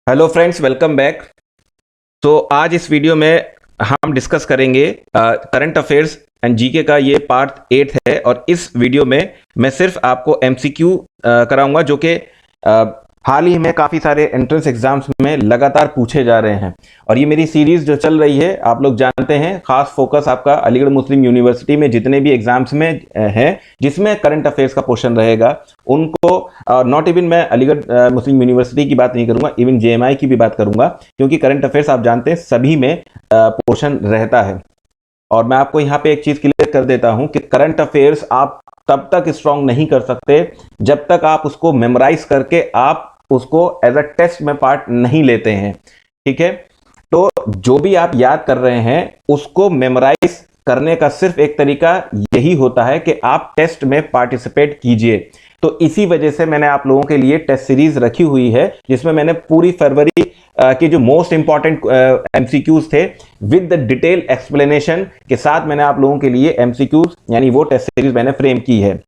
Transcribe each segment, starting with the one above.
Hello friends, welcome back. तो आज इस वीडियो में हम डिस्कस करेंगे करंट अफेयर्स एंड जीके का ये पार्ट 8 है। और इस वीडियो में मैं सिर्फ आपको एमसीक्यू कराऊंगा जो कि हाल ही में काफ़ी सारे एंट्रेंस एग्जाम्स में लगातार पूछे जा रहे हैं। और ये मेरी सीरीज जो चल रही है, आप लोग जानते हैं, खास फोकस आपका अलीगढ़ मुस्लिम यूनिवर्सिटी में जितने भी एग्जाम्स में है जिसमें करंट अफेयर्स का पोर्शन रहेगा उनको, नॉट इवन मैं अलीगढ़ मुस्लिम यूनिवर्सिटी की बात नहीं करूंगा, इवन जेएमआई की भी बात करूंगा, क्योंकि करंट अफेयर्स आप जानते हैं सभी में पोर्शन रहता है। और मैं आपको यहाँ पे एक चीज क्लियर कर देता हूं कि करंट अफेयर्स आप तब तक स्ट्रांग नहीं कर सकते जब तक आप उसको मेमोराइज करके आप उसको एज अ टेस्ट में पार्ट नहीं लेते हैं। ठीक है, तो जो भी आप याद कर रहे हैं उसको मेमोराइज करने का सिर्फ एक तरीका यही होता है कि आप टेस्ट में पार्टिसिपेट कीजिए। तो इसी वजह से मैंने आप लोगों के लिए टेस्ट सीरीज रखी हुई है जिसमें मैंने पूरी फरवरी के जो मोस्ट इंपॉर्टेंट एमसीक्यूज थे विद द डिटेल एक्सप्लेनेशन के साथ मैंने आप लोगों के लिए एमसीक्यूज यानी वो टेस्ट सीरीज मैंने फ्रेम की है।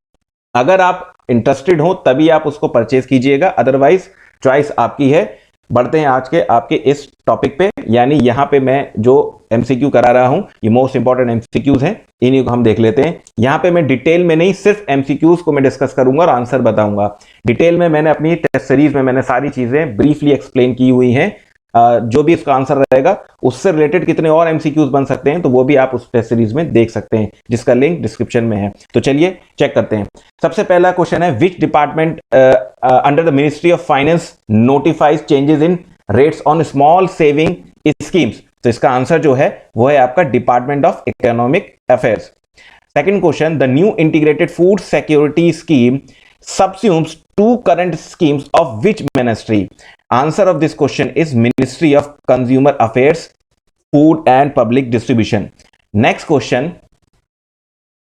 अगर आप इंटरेस्टेड हो तभी आप उसको परचेज कीजिएगा, अदरवाइज चॉइस आपकी है। बढ़ते हैं आज के आपके इस टॉपिक पे, यानी यहां पे मैं जो एमसीक्यू करा रहा हूं ये मोस्ट इंपॉर्टेंट एमसीक्यूज हैं, इन्हीं को हम देख लेते हैं। यहां पे मैं डिटेल में नहीं, सिर्फ एमसीक्यूज को मैं डिस्कस करूंगा और आंसर बताऊंगा। डिटेल में मैंने अपनी टेस्ट सीरीज में मैंने सारी चीजें ब्रीफली एक्सप्लेन की हुई हैं। जो भी इसका आंसर रहेगा उससे रिलेटेड कितने और एमसीक्यूज बन सकते हैं तो वो भी आप उस टेस्ट सीरीज में देख सकते हैं, जिसका लिंक डिस्क्रिप्शन में है। तो चलिए चेक करते हैं। सबसे पहला क्वेश्चन है, which department under the ministry of finance notifies changes in rates on small saving schemes. तो इसका आंसर जो है वो है आपका department of economic affairs. Second question, the new integrated food security scheme subsumes two current schemes of which ministry? Answer of this question is Ministry of Consumer Affairs, Food and Public Distribution. Next question,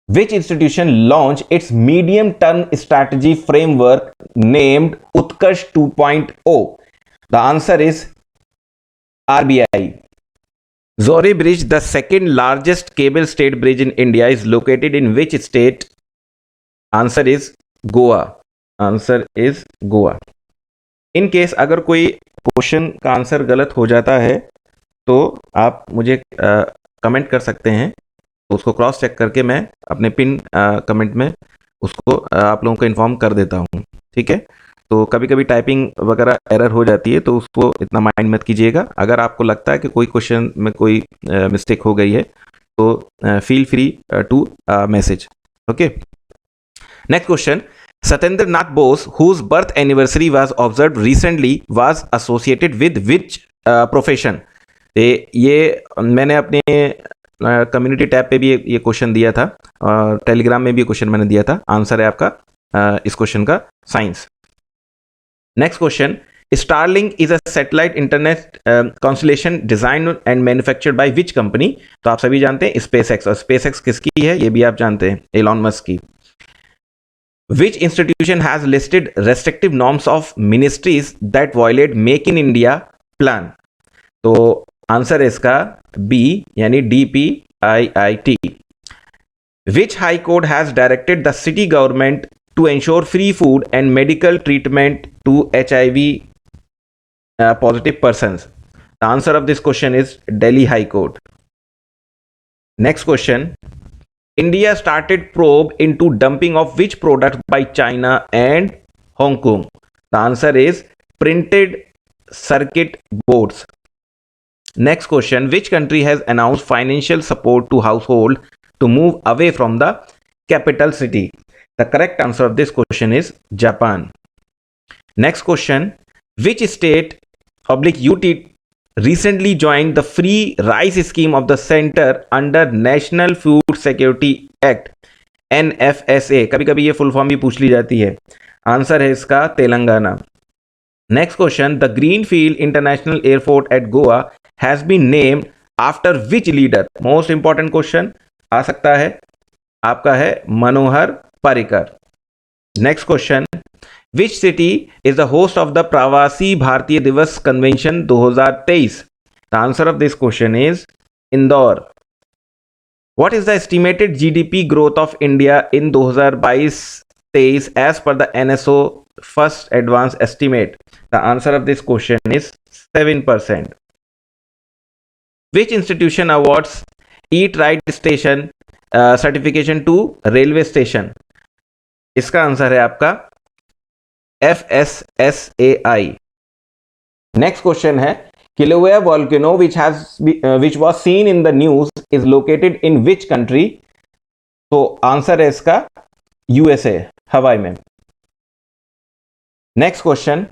which institution launched its medium term strategy framework named Utkarsh 2.0? The answer is RBI. Zorri Bridge, the second largest cable stayed bridge in India, is located in which state? Answer is Goa. Answer is Goa. In case अगर कोई question का answer गलत हो जाता है तो आप मुझे कमेंट कर सकते हैं, तो उसको क्रॉस चेक करके मैं अपने पिन कमेंट में उसको आप लोगों को इन्फॉर्म कर देता हूँ। ठीक है, तो कभी कभी टाइपिंग वगैरह एरर हो जाती है तो उसको इतना माइंड मत कीजिएगा। अगर आपको लगता है कि कोई क्वेश्चन में कोई मिस्टेक हो गई है तो feel free to message. Okay, next question, Satyendra Nath Bose, whose birth anniversary was observed recently, was associated with which profession? ये मैंने अपने कम्युनिटी टैब पे भी ये क्वेश्चन दिया था और टेलीग्राम में भी क्वेश्चन मैंने दिया था। आंसर है आपका इस क्वेश्चन का science. Next question, Starlink is a satellite internet constellation design and manufactured by which company? तो आप सभी जानते हैं स्पेसएक्स, और स्पेसएक्स किसकी है ये भी आप जानते हैं, एलॉन मस्क की। Which institution has listed restrictive norms of ministries that violate Make in India plan? तो आंसर है इसका बी यानी DPIIT. Which High Court has directed the city government to ensure free food and medical treatment to HIV positive persons? The answer of this question is Delhi High Court. Next question, India started probe into dumping of which product by China and Hong Kong? The answer is printed circuit boards. Next question, which country has announced financial support to household to move away from the capital city? The correct answer of this question is Japan. Next question, which state / UT recently joined the free rice scheme of the center under National Food Security Act NFSA? कभी कभी ये full form भी पूछ ली जाती है। Answer है इसका Telangana. Next question, the greenfield international airport at Goa has been named after which leader? Most important question आ सकता है, आपका है Manohar Parrikar. Next question, Which city is the host of the Pravasi Bharatiya Divas Convention 2023? The answer of this question is Indore. What is the estimated GDP growth of India in 2022-23 as per the NSO first advance estimate? The answer of this question is 7%. Which institution awards Eat Right Station certification to railway station? इसका answer है आपका FSSAI. Next question है Kilauea volcano which was seen in the news is located in which country? तो answer है इसका USA, हवाई में. Next question,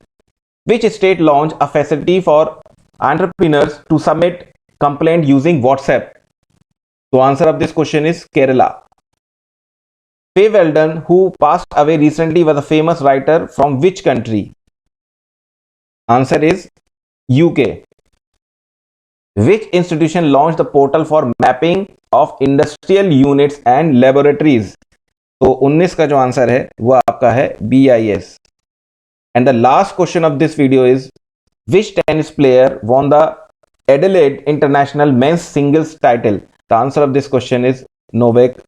which state launched a facility for entrepreneurs to submit complaint using WhatsApp? तो answer of this question is Kerala. Faye Weldon, who passed away recently, was a famous writer from which country? Answer is UK. Which institution launched the portal for mapping of industrial units and laboratories? तो 19 का जो answer है वो आपका है BIS. And the last question of this video is, which tennis player won the Adelaide International men's singles title? The answer of this question is Novak.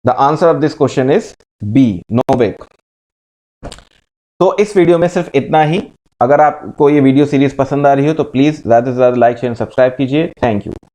The answer of this question is B, Novak. तो इस video में सिर्फ इतना ही. अगर आपको ये video series पसंद आ रही हो तो प्लीज ज्यादा से ज्यादा लाइक शेयर सब्सक्राइब कीजिए. Thank you.